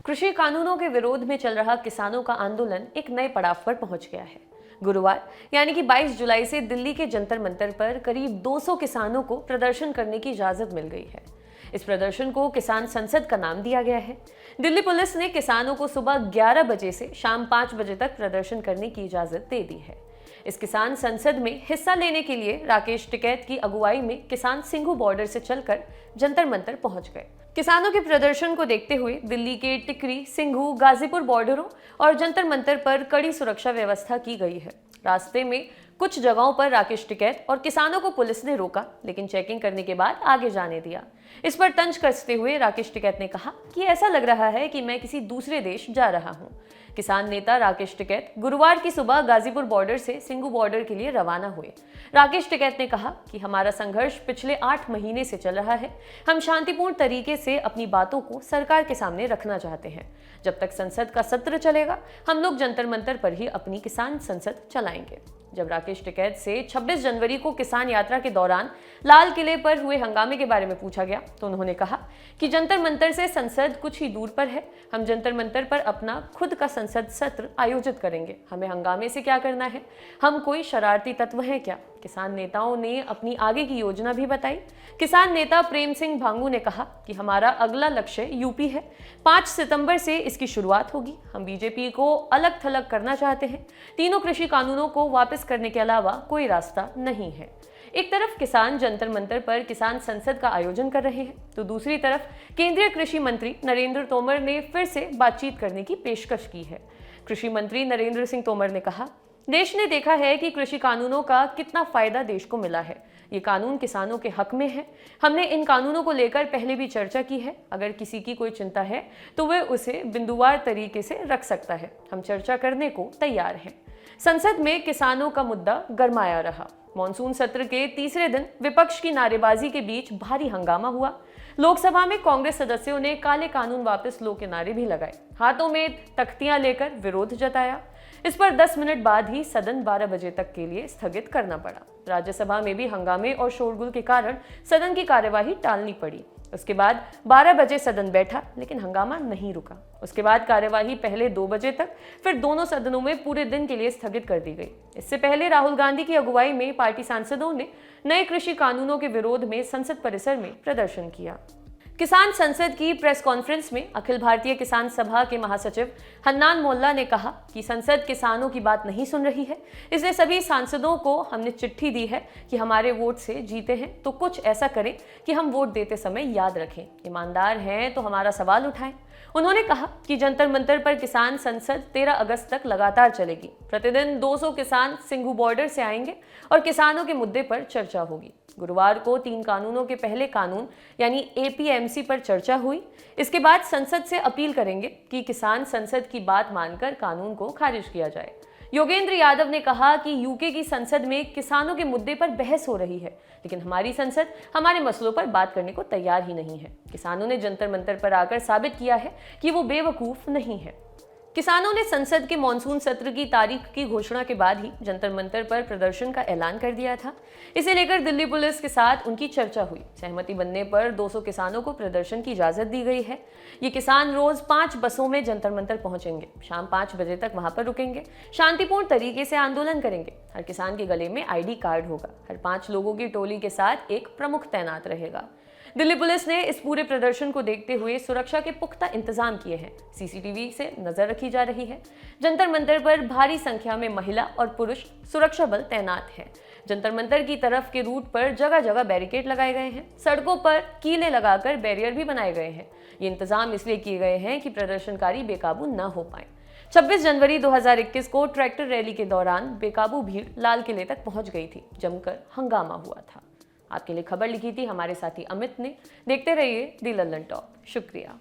कृषि कानूनों के विरोध में चल रहा किसानों का आंदोलन एक नए पड़ाव पर पहुंच गया है। गुरुवार यानी कि 22 जुलाई से दिल्ली के जंतर मंतर पर करीब 200 किसानों को प्रदर्शन करने की इजाजत मिल गई है। इस प्रदर्शन को किसान संसद का नाम दिया गया है। दिल्ली पुलिस ने किसानों को सुबह 11 बजे से शाम 5 बजे तक प्रदर्शन करने की इजाजत दे दी है। इस किसान संसद में हिस्सा लेने के लिए राकेश टिकैत की अगुवाई में किसान सिंघू बॉर्डर से चलकर जंतर मंतर पहुंच गए। किसानों के प्रदर्शन को देखते हुए दिल्ली के टिकरी, सिंघू, गाजीपुर बॉर्डरों और जंतर मंतर पर कड़ी सुरक्षा व्यवस्था की गई है। रास्ते में कुछ जगहों पर राकेश टिकैत और किसानों को पुलिस ने रोका, लेकिन चेकिंग करने के बाद आगे जाने दिया। इस पर तंज कसते हुए राकेश टिकैत ने कहा कि ऐसा लग रहा है कि मैं किसी दूसरे देश जा रहा हूं। किसान नेता राकेश टिकैत गुरुवार की सुबह गाजीपुर बॉर्डर से सिंघू बॉर्डर के लिए रवाना हुए। राकेश टिकैत ने कहा कि हमारा संघर्ष पिछले 8 महीने से चल रहा है। हम शांतिपूर्ण तरीके से अपनी बातों को सरकार के सामने रखना चाहते हैं। जब तक संसद का सत्र चलेगा, हम लोग जंतर मंतर पर ही अपनी किसान संसद चलाएंगे। जब राकेश टिकैत से 26 जनवरी को किसान यात्रा के दौरान लाल किले पर हुए हंगामे के बारे में पूछा गया तो उन्होंने कहा कि जंतर मंतर से संसद कुछ ही दूर पर है। हम जंतर मंतर पर अपना खुद का संसद सत्र आयोजित करेंगे। हमें हंगामे से क्या करना है? हम कोई शरारती तत्व हैं क्या? किसान नेताओं ने अपनी आगे की योजना भी बताई। किसान नेता प्रेम सिंह भांगू ने कहा कि हमारा अगला लक्ष्य यूपी है। 5 सितंबर से इसकी शुरुआत होगी। हम बीजेपी को अलग थलग करना चाहते हैं। तीनों कृषि कानूनों को वापस करने के अलावा कोई रास्ता नहीं है। एक तरफ किसान जंतर मंतर पर किसान संसद का आयोजन कर रहे हैं, तो दूसरी तरफ केंद्रीय कृषि मंत्री नरेंद्र तोमर ने फिर से बातचीत करने की पेशकश की है। कृषि मंत्री नरेंद्र सिंह तोमर ने कहा, देश ने देखा है कि कृषि कानूनों का कितना फायदा देश को मिला है। ये कानून किसानों के हक में है। हमने इन कानूनों को लेकर पहले भी चर्चा की है। अगर किसी की कोई चिंता है तो वह उसे बिंदुवार तरीके से रख सकता है। हम चर्चा करने को तैयार हैं। संसद में किसानों का मुद्दा गरमाया रहा। मॉनसून सत्र के तीसरे दिन विपक्ष की नारेबाजी के बीच भारी हंगामा हुआ। लोकसभा में कांग्रेस सदस्यों ने काले कानून वापस लो के नारे भी लगाए। हाथों में तख्तियां लेकर विरोध जताया। इस पर 10 मिनट बाद ही सदन 12 बजे तक के लिए स्थगित करना पड़ा। राज्यसभा में भी हंगामे और शोरगुल के कारण सदन की कार्यवाही टालनी पड़ी। उसके बाद 12 बजे सदन बैठा, लेकिन हंगामा नहीं रुका। उसके बाद कार्यवाही पहले 2 बजे तक, फिर दोनों सदनों में पूरे दिन के लिए स्थगित कर दी गई। इससे पहले राहुल गांधी की अगुवाई में पार्टी सांसदों ने नए कृषि कानूनों के विरोध में संसद परिसर में प्रदर्शन किया। किसान संसद की प्रेस कॉन्फ्रेंस में अखिल भारतीय किसान सभा के महासचिव हन्नान मोल्ला ने कहा कि संसद किसानों की बात नहीं सुन रही है, इसलिए सभी सांसदों को हमने चिट्ठी दी है कि हमारे वोट से जीते हैं तो कुछ ऐसा करें कि हम वोट देते समय याद रखें। ईमानदार हैं तो हमारा सवाल उठाएं। उन्होंने कहा कि जंतर मंतर पर किसान संसद 13 अगस्त तक लगातार चलेगी। प्रतिदिन 200 किसान सिंघू बॉर्डर से आएंगे और किसानों के मुद्दे पर चर्चा होगी। गुरुवार को 3 कानूनों के पहले कानून यानी एपीएमसी पर चर्चा हुई। इसके बाद संसद से अपील करेंगे कि किसान संसद की बात मानकर कानून को खारिज किया जाए। योगेंद्र यादव ने कहा कि यूके की संसद में किसानों के मुद्दे पर बहस हो रही है, लेकिन हमारी संसद हमारे मसलों पर बात करने को तैयार ही नहीं है। किसानों ने जंतर मंतर पर आकर साबित किया है कि वो बेवकूफ नहीं है। किसानों ने संसद के मॉनसून सत्र की तारीख की घोषणा के बाद ही जंतर मंतर पर प्रदर्शन का ऐलान कर दिया था। इसे लेकर दिल्ली पुलिस के साथ उनकी चर्चा हुई। सहमति बनने पर 200 किसानों को प्रदर्शन की इजाजत दी गई है। ये किसान रोज 5 बसों में जंतर मंतर पहुंचेंगे। शाम 5 बजे तक वहां पर रुकेंगे। शांतिपूर्ण तरीके से आंदोलन करेंगे। हर किसान के गले में ID कार्ड होगा। हर 5 लोगों की टोली के साथ एक प्रमुख तैनात रहेगा। दिल्ली पुलिस ने इस पूरे प्रदर्शन को देखते हुए सुरक्षा के पुख्ता इंतजाम किए हैं। सीसीटीवी से नजर रखी जा रही है। जंतर मंतर पर भारी संख्या में महिला और पुरुष सुरक्षा बल तैनात हैं। जंतर मंतर की तरफ के रूट पर जगह जगह बैरिकेड लगाए गए हैं। सड़कों पर कीले लगाकर बैरियर भी बनाए गए हैं। ये इंतजाम इसलिए किए गए हैं कि प्रदर्शनकारी बेकाबू न हो पाए। 26 जनवरी 2021 को ट्रैक्टर रैली के दौरान बेकाबू भीड़ लाल किले तक पहुंच गई थी। जमकर हंगामा हुआ था। आपके लिए खबर लिखी थी हमारे साथी अमित ने। देखते रहिए दी लल्लन टॉक। शुक्रिया।